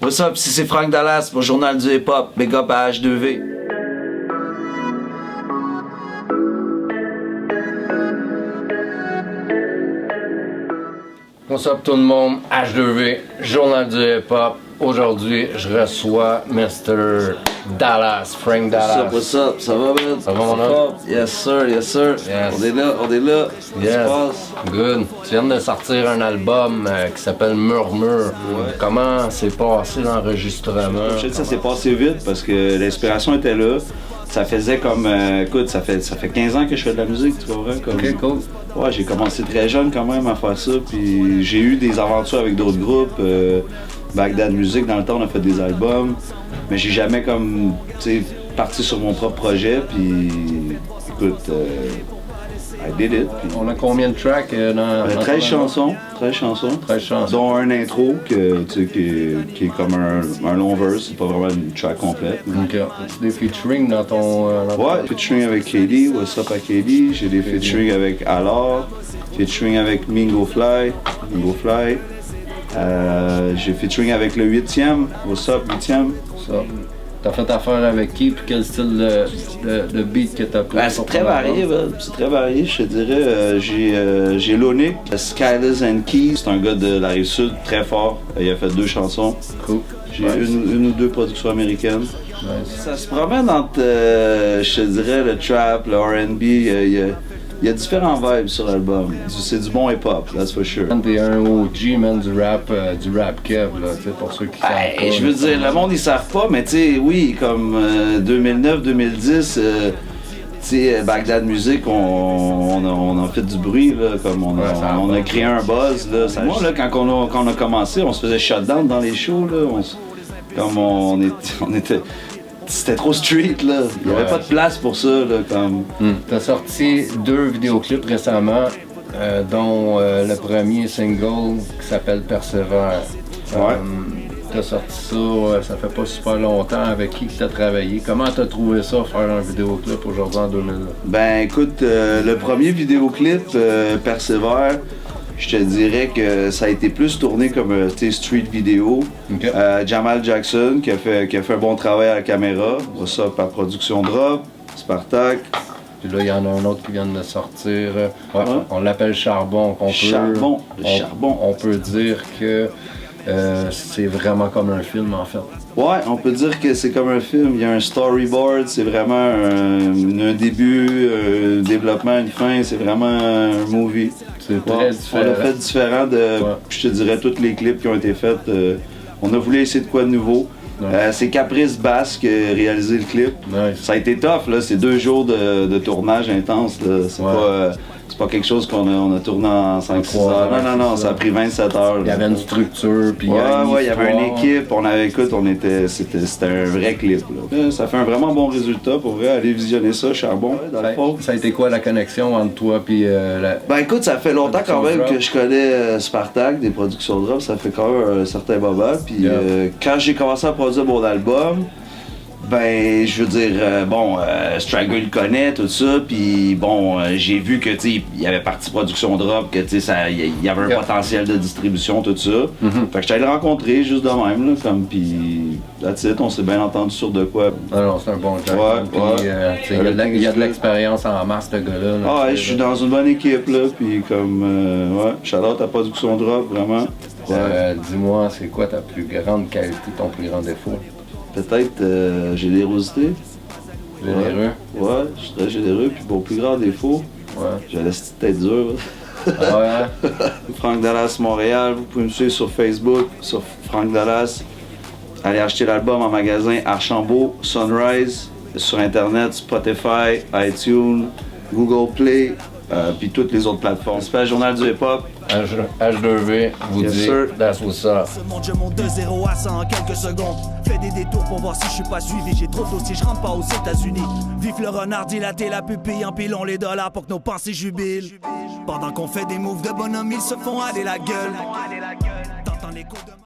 What's up, si c'est Frank Dallas pour Journal du Hip-Hop, big up à H2V. What's up tout le monde, H2V, Journal du Hip-Hop. Aujourd'hui, je reçois Mr. Dallas, Frank Dallas. What's up, ça va, man? Ça va, mon homme? Yes, sir, yes, sir. Yes. On est là. Qu'est-ce qui se Yes, passe? good. Tu viens de sortir un album qui s'appelle Murmure. Ouais. Comment s'est passé l'enregistrement? Je sais que ça s'est passé vite parce que l'inspiration était là. Ça faisait comme, écoute, ça fait 15 ans que je fais de la musique, tu comprends? Ok, cool. Ouais, j'ai commencé très jeune quand même à faire ça, puis j'ai eu des aventures avec d'autres groupes. Bagdad Music, dans le temps, on a fait des albums, mais j'ai jamais comme, tu sais, parti sur mon propre projet, puis écoute, I did it. Puis, On a combien de tracks dans 13 chansons, 13 chansons, dont un intro que, tu sais, qui est comme un long verse, c'est pas vraiment une track complète. Ok. As-tu des featuring dans ton... Ouais, featuring avec Katie, What's Up à Katie, j'ai des featuring avec Alors, featuring avec Mingo Fly, j'ai featuring avec le 8e, What's Up 8e. Ça. T'as fait affaire avec qui, puis quel style de beat que t'as pris? Ben, c'est très varié, c'est très varié, je te dirais. J'ai Lonic, Skyless and Key, c'est un gars de la Rive-Sud, très fort. Il a fait 2 chansons. Cool. J'ai une ou deux productions américaines. Nice. Ça se promène entre, je te dirais, le trap, le R&B. Il y a différents vibes sur l'album. C'est du bon hip-hop, that's for sure. T'es un OG, man, du rap kev, là, tu sais, pour ceux qui savent pas. Je veux dire, le monde, ils savent pas, mais tu sais, oui, comme 2009-2010, tu sais, Bagdad Music, on a fait du bruit, là, comme on a créé un buzz, là. Moi, là, quand on a commencé, on se faisait shutdown dans les shows, là. Comme on était... C'était trop street, là. Il n'y avait pas de place pour ça, là, comme... T'as sorti 2 vidéoclips récemment, dont le premier single qui s'appelle Persévère. Ouais. T'as sorti ça fait pas super longtemps. Avec qui t'as travaillé? Comment t'as trouvé ça, faire un vidéoclip aujourd'hui en 2009? Ben, écoute, le premier vidéoclip, Persévère, je te dirais que ça a été plus tourné comme street vidéo. Okay. Jamal Jackson qui a fait un bon travail à la caméra. Ça par Production Drop, Spartak. Puis là, il y en a un autre qui vient de sortir. On l'appelle Charbon. Charbon. On peut dire que c'est vraiment comme un film, en fait. Ouais, on peut dire que c'est comme un film. Il y a un storyboard, c'est vraiment un début, un développement, une fin. C'est vraiment un movie. C'est très différent. On l'a fait différent de, je te dirais, tous les clips qui ont été faits. On a voulu essayer de quoi de nouveau. C'est Caprice Bass qui a réalisé le clip. Nice. Ça a été tough, là. C'est 2 jours de tournage intense. C'est pas quelque chose qu'on a tourné en 5-6 heures. Non, ça a pris 27 heures. Il y avait une structure, puis il y avait une équipe. C'était un vrai clip, là. Ça fait un vraiment bon résultat. Pour vrai, aller visionner ça, Charbon. Ça a été quoi la connexion entre toi et Ben écoute, ça fait longtemps quand même que je connais Spartak, des productions Drop. Ça fait quand même un certain moment. Puis quand j'ai commencé à produire mon album, ben, je veux dire, Straggle le connaît, tout ça, puis bon, j'ai vu que, tu sais, il y avait partie Production Drop, que, tu sais, il y avait un potentiel de distribution, tout ça. Fait que j'étais allé le rencontrer juste de même, là, comme, puis, that's it, on s'est bien entendu sur de quoi. Non, c'est un bon job. Il y a de l'expérience en masse, ce gars-là. Je suis dans une bonne équipe, là, puis comme, shout-out à Production Drop, vraiment. Dis-moi, c'est quoi ta plus grande qualité, ton plus grand défaut? Peut-être générosité. Généreux? Ouais, je suis très généreux. Puis mon plus grand défaut, j'ai la petite tête dure. Frank Dallas Montréal, vous pouvez me suivre sur Facebook, sur Frank Dallas. Allez acheter l'album en magasin Archambault, Sunrise, sur Internet, Spotify, iTunes, Google Play, puis toutes les autres plateformes. C'est pas le Journal du Hip-Hop. H2V vous dit, that's what's up. Je monte de 0 à 100 en quelques secondes. Fais des détours pour voir si je suis pas suivi. J'ai trop de dossiers, je rentre pas aux États-Unis. Vive le renard, dilaté la pupille, empilons les dollars pour que nos pensées jubilent. Pendant qu'on fait des moves de bonhomme, ils se font aller la gueule. T'entends l'écho de